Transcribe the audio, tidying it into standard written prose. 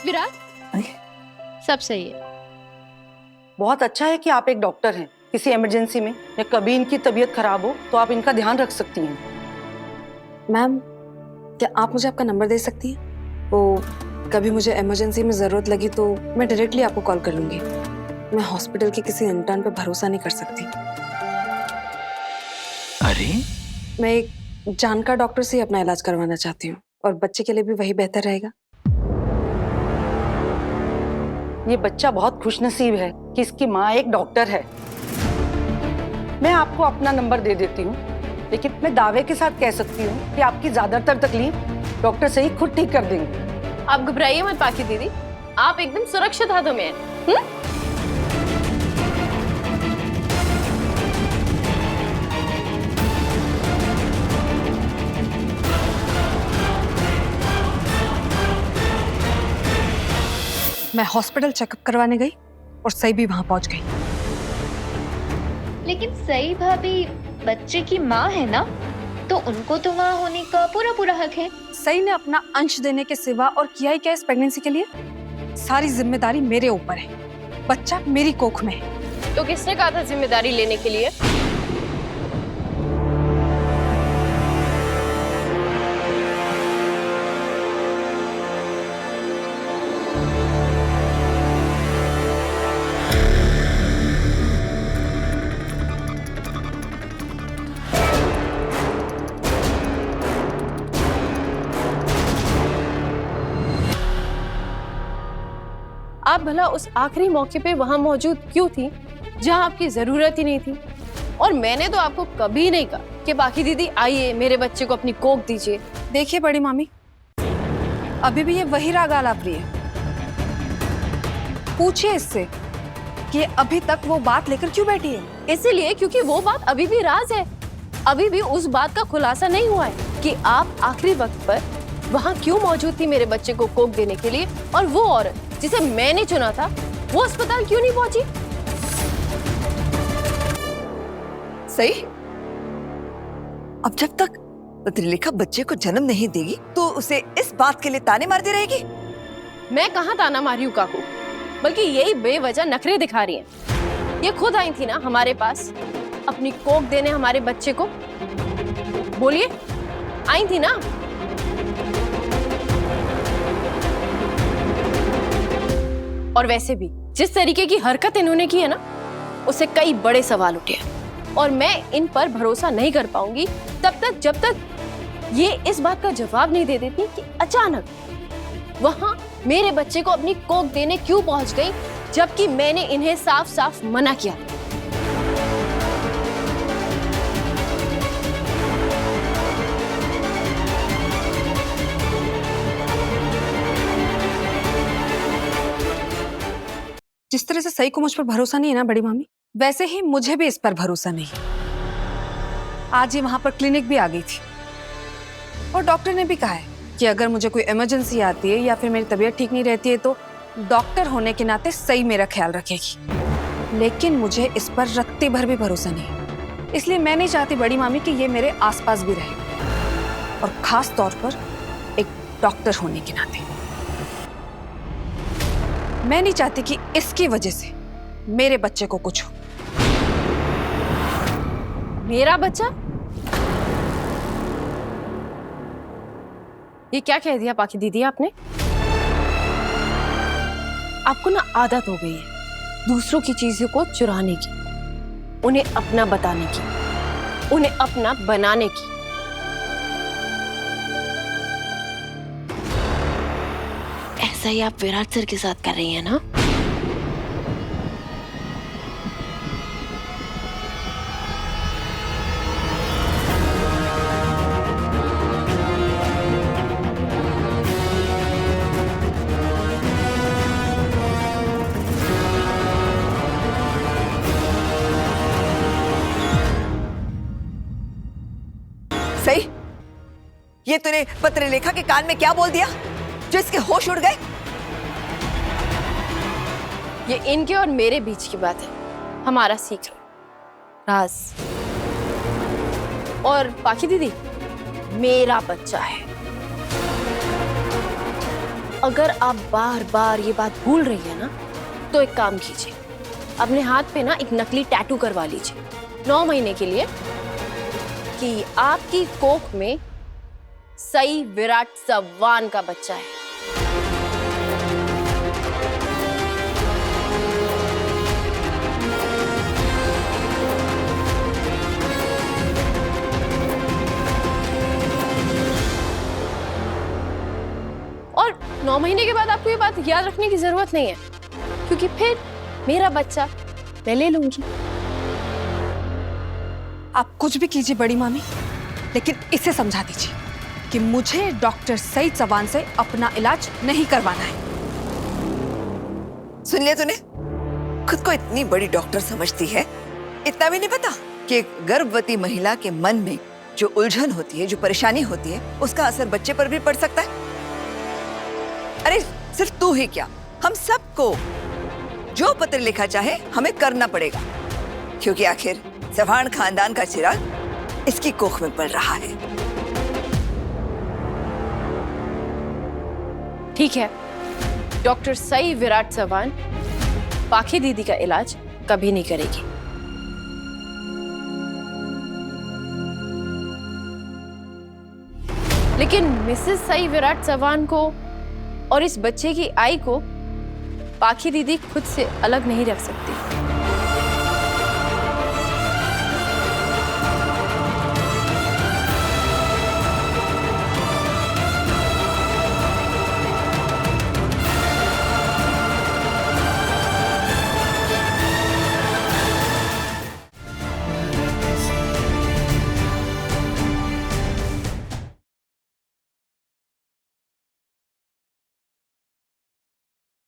विराट, सब सही है। बहुत अच्छा है कि आप एक डॉक्टर हैं। किसी इमरजेंसी में या कभी इनकी तबीयत खराब हो तो आप इनका ध्यान रख सकती हैं। मैम, क्या आप मुझे आपका नंबर दे सकती हैं? वो कभी मुझे इमरजेंसी में ज़रूरत लगी तो मैं डायरेक्टली आपको कॉल कर लूँगी। मैं हॉस्पिटल के किसी इंटर्न पे भरोसा नहीं कर सकती। अरे मैं एक जानकार डॉक्टर से ही अपना इलाज करवाना चाहती हूँ और बच्चे के लिए भी वही बेहतर रहेगा। ये बच्चा बहुत खुशनसीब है कि इसकी माँ एक डॉक्टर है। मैं आपको अपना नंबर दे देती हूँ, लेकिन मैं दावे के साथ कह सकती हूँ कि आपकी ज्यादातर तकलीफ डॉक्टर से ही खुद ठीक कर देंगे। आप घबराइए मत पाकी दीदी, आप एकदम सुरक्षित हाथों में हैं। मैं हॉस्पिटल चेकअप करवाने गई और सही भी वहां पहुंच गई। लेकिन सही भाभी बच्चे की माँ है ना, तो उनको तो वहाँ होने का पूरा हक है। सही ने अपना अंश देने के सिवा और किया ही क्या इस प्रेगनेंसी के लिए? सारी जिम्मेदारी मेरे ऊपर है। बच्चा मेरी कोख में है। तो किसने कहा था जिम्मेदारी लेने के लिए? आप भला उस आखिरी मौके पे वहां मौजूद क्यों थी जहां आपकी जरूरत ही नहीं थी? और मैंने तो आपको कभी नहीं कहा कि बाकी दीदी आइए मेरे बच्चे को अपनी कोख दीजिए। देखिए बड़ी मामी, अभी भी ये वही राग आलाप रही है। पूछिए इससे कि ये अभी तक वो बात लेकर क्यों बैठी है। इसीलिए क्योंकि वो बात अभी भी राज है। अभी भी उस बात का खुलासा नहीं हुआ है कि आप आखिरी वक्त पर वहां क्यों मौजूद थी मेरे बच्चे को कोख देने के लिए, और वो औरत जिसे मैंने चुना था वो अस्पताल क्यों नहीं पहुंची। सही। अब जब तक पत्रलेखा बच्चे को जन्म नहीं देगी तो उसे इस बात के लिए ताने मारती रहेगी। मैं कहाँ ताना मारी हूँ काकू, बल्कि यही बेवजह नखरे दिखा रही हैं। ये खुद आई थी ना हमारे पास अपनी कोख देने हमारे बच्चे को। बोलिए, आई थी ना? और वैसे भी जिस तरीके की हरकत इन्होंने की है ना, उससे कई बड़े सवाल उठे हैं और मैं इन पर भरोसा नहीं कर पाऊंगी तब तक जब तक ये इस बात का जवाब नहीं दे देती कि अचानक वहां मेरे बच्चे को अपनी कोख देने क्यों पहुंच गई, जबकि मैंने इन्हें साफ साफ मना किया। जिस तरह से सही को मुझ पर भरोसा नहीं है ना बड़ी मामी, वैसे ही मुझे भी इस पर भरोसा नहीं है। आज ये वहां पर क्लिनिक भी आ गई थी और डॉक्टर ने भी कहा है कि अगर मुझे कोई इमरजेंसी आती है या फिर मेरी तबीयत ठीक नहीं रहती है तो डॉक्टर होने के नाते सही मेरा ख्याल रखेगी। लेकिन मुझे इस पर रत्ती भर भी भरोसा नहीं है, इसलिए मैं नहीं चाहती बड़ी मामी कि ये मेरे आसपास भी रहे, और खास तौर पर एक डॉक्टर होने के नाते। मैं नहीं चाहती कि इसकी वजह से मेरे बच्चे को कुछ हो। मेरा बच्चा? ये क्या कह दिया पाकी दीदी आपने? आपको ना आदत हो गई है दूसरों की चीजों को चुराने की, उन्हें अपना बताने की, उन्हें अपना बनाने की। ऐसा ही आप विराट सर के साथ कर रही हैं ना? सही, ये तूने पत्रलेखा के कान में क्या बोल दिया जो इसके होश उड़ गए? ये इनके और मेरे बीच की बात है, हमारा सीक्रेट, राज। और पाकी दीदी, मेरा बच्चा है अगर आप बार बार ये बात भूल रही है ना, तो एक काम कीजिए, अपने हाथ पे ना एक नकली टैटू करवा लीजिए 9 महीने के लिए, कि आपकी कोख में सई विराट चव्हाण का बच्चा है। और 9 महीने के बाद आपको ये बात याद रखने की जरूरत नहीं है, क्योंकि फिर मेरा बच्चा मैं ले लूंगी। आप कुछ भी कीजिए बड़ी मामी, लेकिन इसे समझा दीजिए कि मुझे डॉक्टर सई चव्हाण से अपना इलाज नहीं करवाना है। सुन लिया तूने? खुद को इतनी बड़ी डॉक्टर समझती है, इतना भी नहीं पता कि एक गर्भवती महिला के मन में जो उलझन होती है, जो परेशानी होती है, उसका असर बच्चे पर भी पड़ सकता है। अरे सिर्फ तू ही क्या, हम सबको जो पत्र लिखा चाहे हमें करना पड़ेगा, क्योंकि आखिर चव्हाण खानदान का चिराग इसकी कोख में पड़ रहा है। ठीक है, डॉक्टर सई विराट चव्हाण पाखी दीदी का इलाज कभी नहीं करेगी। लेकिन मिसेस सई विराट चव्हाण को और इस बच्चे की आई को पाखी दीदी खुद से अलग नहीं रख सकती।